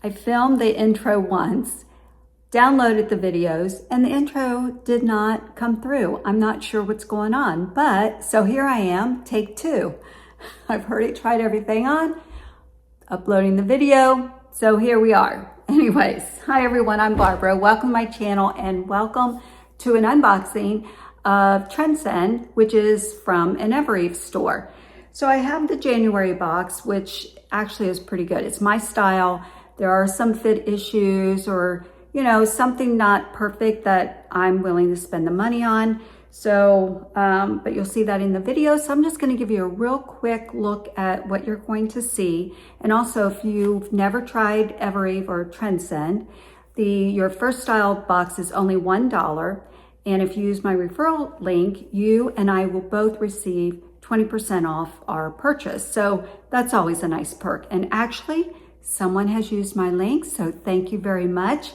I filmed the intro once, downloaded the videos, and the intro did not come through. I'm not sure what's going on, but so here I am, take two. I've already tried everything on, uploading the video, so here we are. Anyways, hi everyone, I'm Barbara. Welcome to my channel and welcome to an unboxing of Trendsend, which is from an Evereve store. So I have the January box, which actually is pretty good. It's my style. There are some fit issues or, you know, something not perfect that I'm willing to spend the money on. So, but you'll see that in the video. So I'm just gonna give you a real quick look at what you're going to see. And also if you've never tried Evereve or Trendsend, your first style box is only $1. And if you use my referral link, you and I will both receive 20% off our purchase. So that's always a nice perk. And actually, someone has used my link, so thank you very much.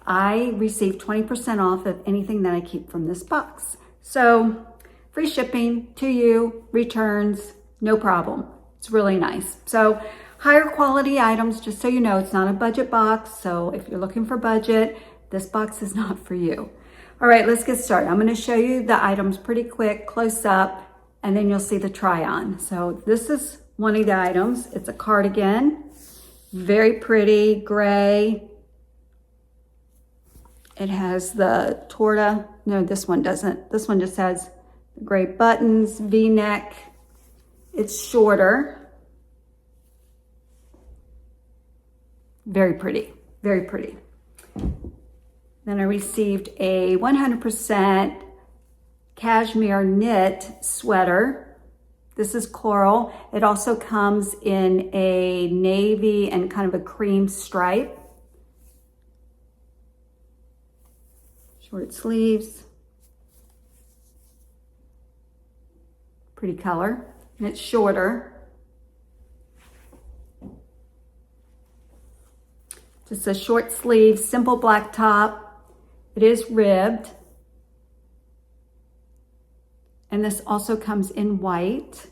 I receive 20% off of anything that I keep from this box. So free shipping to you, returns, no problem. It's really nice. So higher quality items, just so you know, it's not a budget box. So if you're looking for budget, this box is not for you. All right, let's get started. I'm gonna show you the items pretty quick, close up, and then you'll see the try on. So this is one of the items. It's a cardigan, very pretty, gray. It has the torta. No, this one doesn't. This one just has gray buttons, V-neck. It's shorter. Very pretty, very pretty. Then I received a 100% cashmere knit sweater. This is coral. It also comes in a navy and kind of a cream stripe. Short sleeves. Pretty color. And it's shorter. Just a short sleeve, simple black top. It is ribbed. And this also comes in white.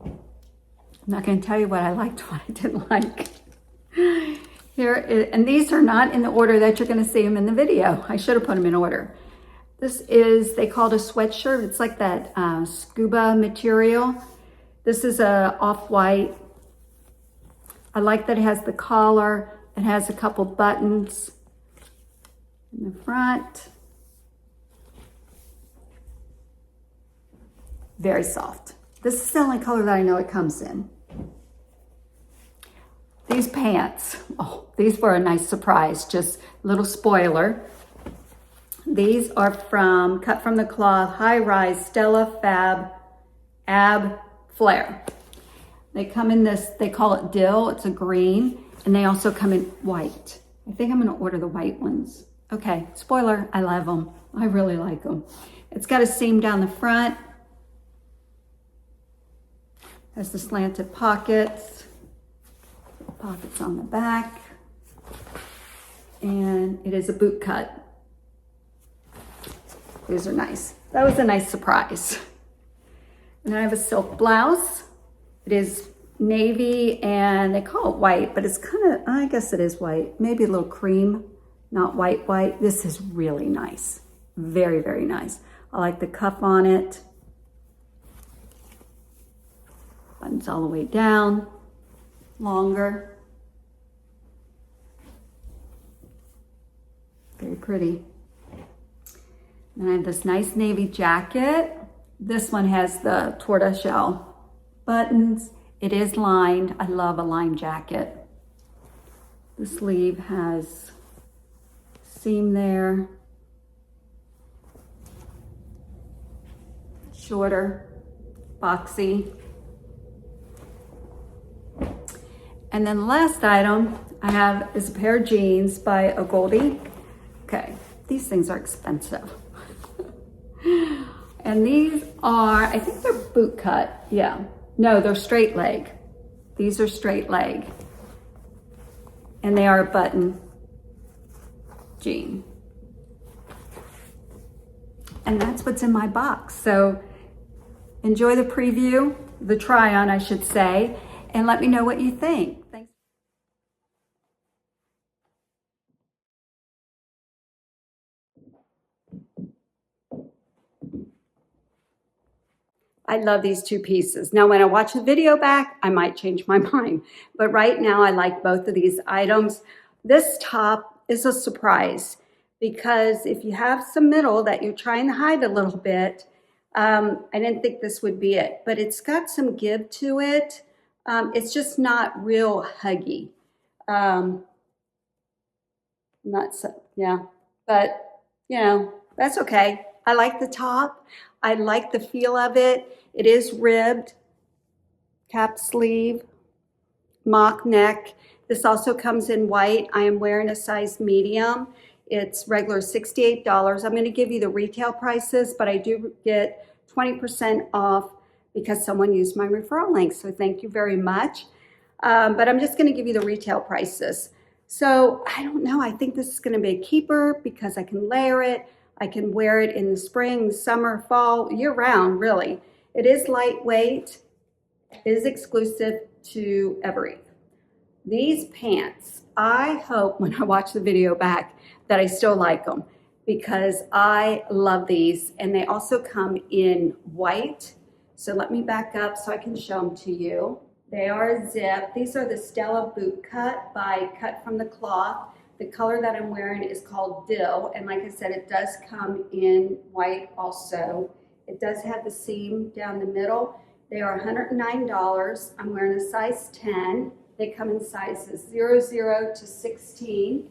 I'm not going to tell you what I liked, what I didn't like. And these are not in the order that you're going to see them in the video. I should have put them in order. This is, they call it a sweatshirt. It's like that scuba material. This is a off-white. I like that it has the collar. It has a couple buttons in the front. Very soft. This is the only color that I know it comes in. These pants, oh, these were a nice surprise, just a little spoiler. These are cut from the cloth, high-rise Stella Ab Flare. They come in this, they call it Dill, it's a green, and they also come in white. I think I'm gonna order the white ones. Okay, spoiler, I love them. I really like them. It's got a seam down the front. Has the slanted pockets on the back, and it is a boot cut. These are nice. That was a nice surprise. And then I have a silk blouse. It is navy and they call it white, but it's kind of, I guess it is white, maybe a little cream, not white. This is really nice. Very, very nice. I like the cuff on it. Buttons all the way down, longer. Very pretty. And I have this nice navy jacket. This one has the tortoiseshell buttons. It is lined. I love a lined jacket. The sleeve has seam there. Shorter, boxy. And then the last item I have is a pair of jeans by Agolde. Okay, these things are expensive. And these are, I think they're boot cut. Yeah, no, they're straight leg. These are straight leg. And they are a button jean. And that's what's in my box. So enjoy the preview, the try on, I should say, and let me know what you think. Thanks. I love these two pieces. Now, when I watch the video back, I might change my mind. But right now, I like both of these items. This top is a surprise because if you have some middle that you're trying to hide a little bit, I didn't think this would be it. But it's got some give to it. It's just not real huggy. Not so, yeah. But, you know, that's okay. I like the top. I like the feel of it. It is ribbed, cap sleeve, mock neck. This also comes in white. I am wearing a size medium. It's regular $68. I'm going to give you the retail prices, but I do get 20% off because someone used my referral link. So thank you very much. But I'm just going to give you the retail prices. So I don't know. I think this is going to be a keeper because I can layer it. I can wear it in the spring, summer, fall, year round, really. It is lightweight. It is exclusive to Evereve. These pants, I hope when I watch the video back that I still like them because I love these. And they also come in white. So let me back up so I can show them to you. They are zip. These are the Stella Bootcut by Cut from the Cloth. The color that I'm wearing is called Dill, and like I said, it does come in white also. It does have the seam down the middle. They are $109. I'm wearing a size 10. They come in sizes 00 to 16.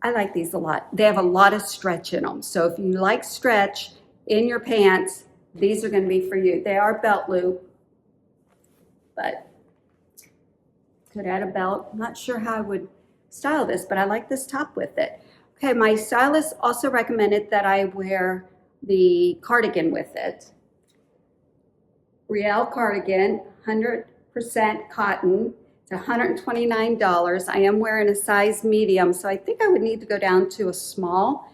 I like these a lot. They have a lot of stretch in them. So if you like stretch in your pants, these are going to be for you. They are belt loop, but could add a belt. I'm not sure how I would style this, but I like this top with it. Okay, my stylist also recommended that I wear the cardigan with it. Riel cardigan, 100% cotton. It's $129. I am wearing a size medium, so I think I would need to go down to a small.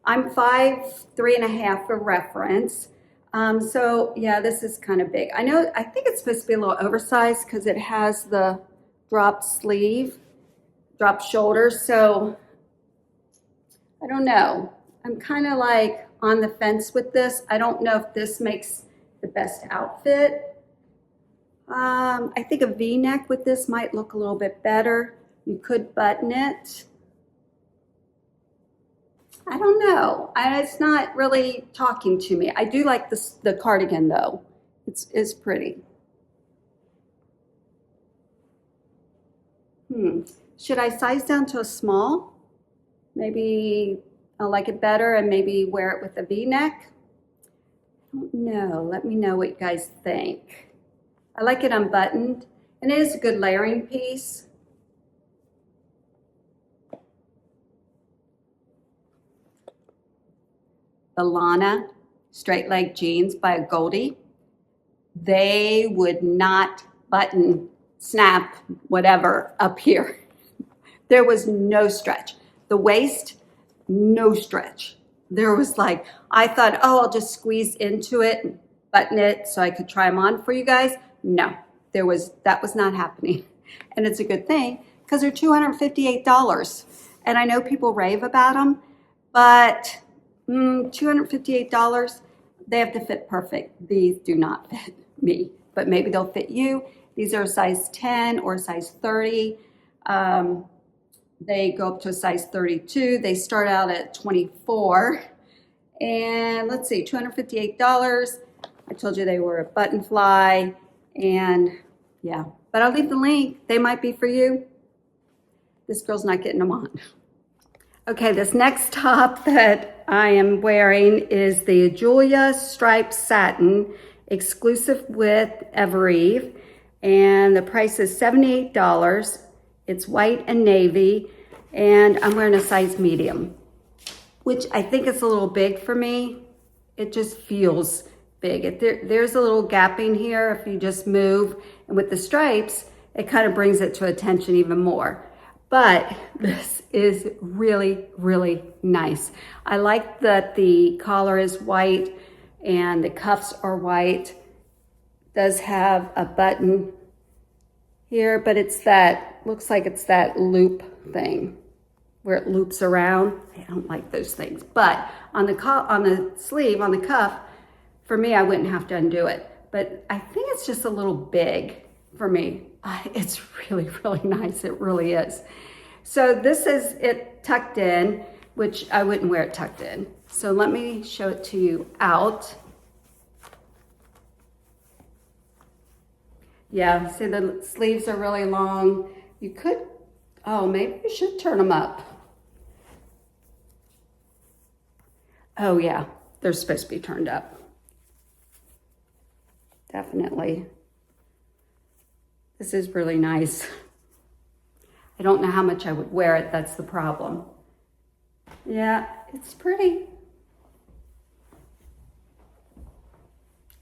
I'm 5'3.5" for reference. So yeah, this is kind of big. I think it's supposed to be a little oversized because it has the drop sleeve, drop shoulders. So I don't know. I'm kind of like on the fence with this. I don't know if this makes the best outfit. I think a V-neck with this might look a little bit better. You could button it. I don't know. It's not really talking to me. I do like the cardigan though. It's pretty. Should I size down to a small? Maybe I'll like it better and maybe wear it with a V-neck. I don't know. Let me know what you guys think. I like it unbuttoned, and it is a good layering piece. The Lana straight leg jeans by Agolde. They would not button, snap, whatever up here. There was no stretch. The waist, no stretch. There was like, I thought, oh, I'll just squeeze into it and button it so I could try them on for you guys. No, that was not happening. And it's a good thing because they're $258. And I know people rave about them, but $258, they have to fit perfect. These do not fit me, but maybe they'll fit you. These are a size 10 or a size 30. They go up to a size 32. They start out at 24. And let's see, $258. I told you they were a button fly. And yeah, but I'll leave the link. They might be for you. This girl's not getting them on. Okay, this next top that I am wearing is the Agolde striped satin, exclusive with Evereve, and the price is $78. It's white and navy, and I'm wearing a size medium, which I think is a little big for me. It just feels big. There's a little gapping here if you just move, and with the stripes, it kind of brings it to attention even more. but this is really, really nice. I like that the collar is white and the cuffs are white. It does have a button here, but it's that, looks like it's that loop thing where it loops around. I don't like those things, but on the sleeve, on the cuff, for me, I wouldn't have to undo it. But I think it's just a little big for me. It's really, really nice. It really is. So this is it tucked in, which I wouldn't wear it tucked in. So let me show it to you out. Yeah, see the sleeves are really long. You could, oh, maybe you should turn them up. Oh yeah, they're supposed to be turned up. Definitely. This is really nice. I don't know how much I would wear it, that's the problem. Yeah, it's pretty.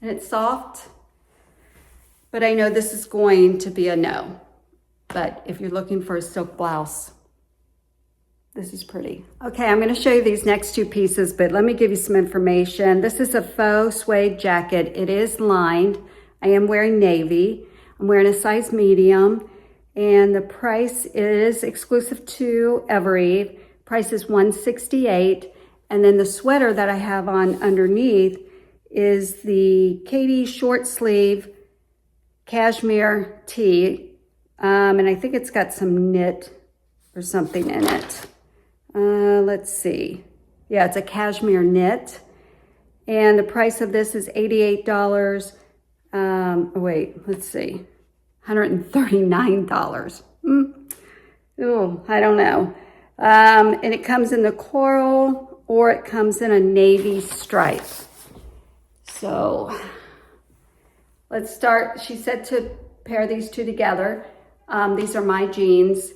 And it's soft, but I know this is going to be a no. But if you're looking for a silk blouse, this is pretty. Okay, I'm gonna show you these next two pieces, but let me give you some information. This is a faux suede jacket. It is lined. I am wearing navy. I'm wearing a size medium, and the price is exclusive to Evereve. Price is $168, and then the sweater that I have on underneath is the Katie short sleeve cashmere tee, and I think it's got some knit or something in it. Let's see. Yeah, it's a cashmere knit. And the price of this is $88. Wait, let's see. $139. Oh, I don't know. And it comes in the coral or it comes in a navy stripe. So let's start. She said to pair these two together. These are my jeans.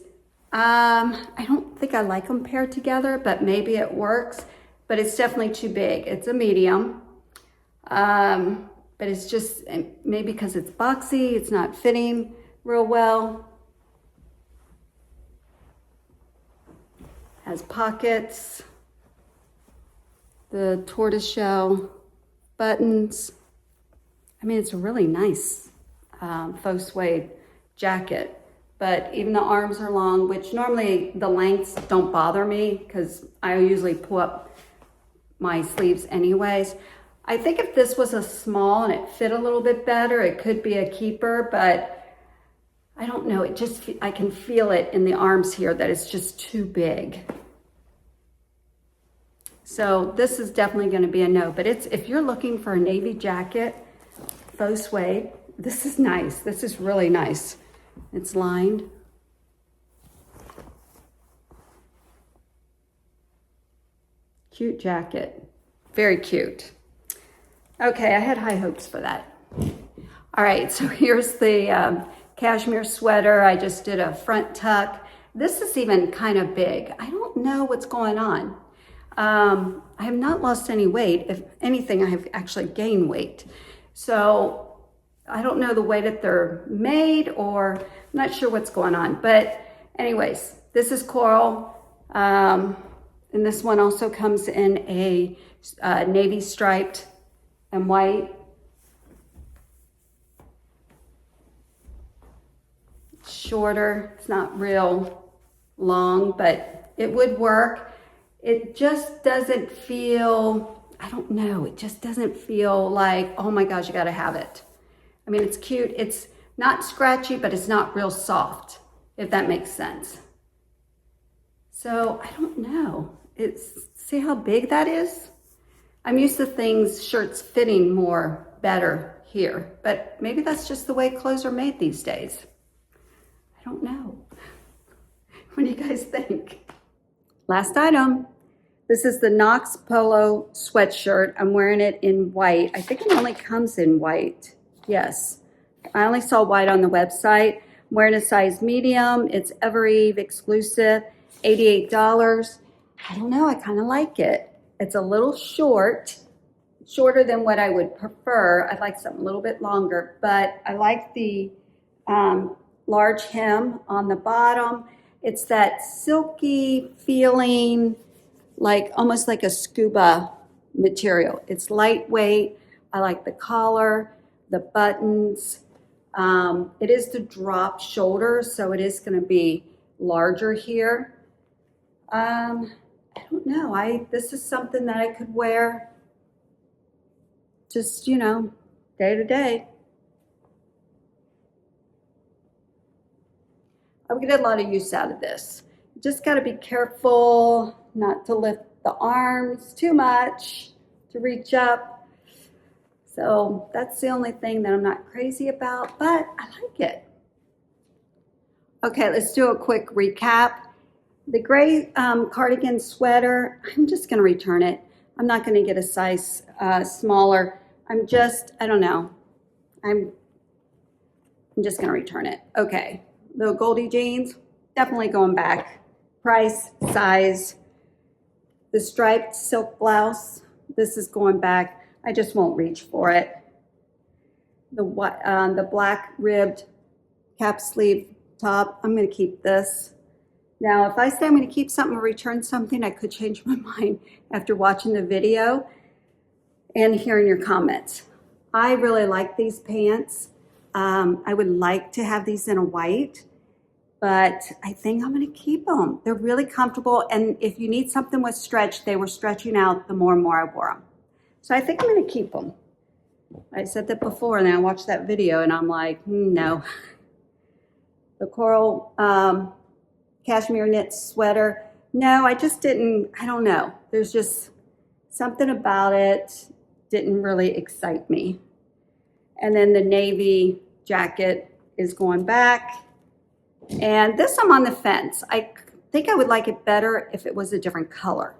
I don't think I like them paired together, but maybe it works. But it's definitely too big. It's a medium. But it's just, maybe because it's boxy, it's not fitting real well. Has pockets. The tortoiseshell buttons. I mean, it's a really nice faux suede jacket. But even the arms are long, which normally the lengths don't bother me because I usually pull up my sleeves anyways. I think if this was a small and it fit a little bit better, it could be a keeper, but I don't know. It just, I can feel it in the arms here that it's just too big. So this is definitely going to be a no, but it's, if you're looking for a navy jacket, faux suede, this is nice. This is really nice. It's lined. Cute jacket. Very cute. Okay, I had high hopes for that. All right, so here's the cashmere sweater. I just did a front tuck. This is even kind of big. I don't know what's going on. I have not lost any weight. If anything, I have actually gained weight. So I don't know the way that they're made, or I'm not sure what's going on. But anyways, this is coral. And this one also comes in a navy striped and white. It's shorter. It's not real long, but it would work. It just doesn't feel, I don't know, it just doesn't feel like, oh my gosh, you gotta have it. I mean, it's cute. It's not scratchy, but it's not real soft, if that makes sense. So I don't know. See how big that is? I'm used to shirts fitting better here, but maybe that's just the way clothes are made these days. I don't know. What do you guys think? Last item. This is the Knox Polo Sweatshirt. I'm wearing it in white. I think it only comes in white. Yes, I only saw white on the website. I'm wearing a size medium. It's Evereve exclusive, $88. I don't know, I kind of like it. It's a little shorter than what I would prefer. I'd like something a little bit longer, but I like the large hem on the bottom. It's that silky feeling, like almost like a scuba material. It's lightweight. I like the collar, the buttons. It is the drop shoulder, so it is going to be larger here. I don't know. This is something that I could wear just, you know, day to day. I would get a lot of use out of this. You just got to be careful not to lift the arms too much to reach up. So that's the only thing that I'm not crazy about, but I like it. Okay, let's do a quick recap. The gray cardigan sweater, I'm just going to return it. I'm not going to get a size smaller. I don't know. I'm just going to return it. Okay, the Agolde jeans, definitely going back. Price, size. The striped silk blouse, this is going back. I just won't reach for it. The black ribbed cap sleeve top, I'm going to keep this. Now, if I say I'm going to keep something or return something, I could change my mind after watching the video and hearing your comments. I really like these pants. I would like to have these in a white, but I think I'm going to keep them. They're really comfortable, and if you need something with stretch, they were stretching out the more and more I wore them. So I think I'm going to keep them. I said that before, and I watched that video, and I'm like, no. The coral cashmere knit sweater. No, I just didn't, I don't know. There's just something about it didn't really excite me. And then the navy jacket is going back. And this I'm on the fence. I think I would like it better if it was a different color.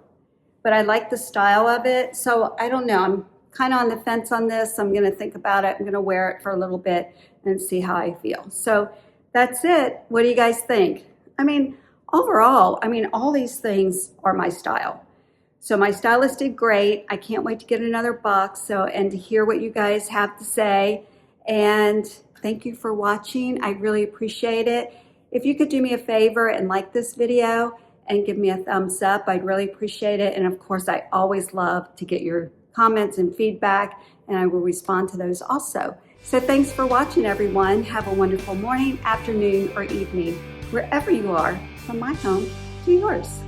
But I like the style of it. So I don't know. I'm kind of on the fence on this. I'm going to think about it. I'm going to wear it for a little bit and see how I feel. So that's it. What do you guys think? I mean, overall, all these things are my style. So my stylist did great. I can't wait to get another box and to hear what you guys have to say. And thank you for watching. I really appreciate it. If you could do me a favor and like this video and give me a thumbs up, I'd really appreciate it. And of course, I always love to get your comments and feedback, and I will respond to those also. So thanks for watching, everyone. Have a wonderful morning, afternoon, or evening, wherever you are, from my home to yours.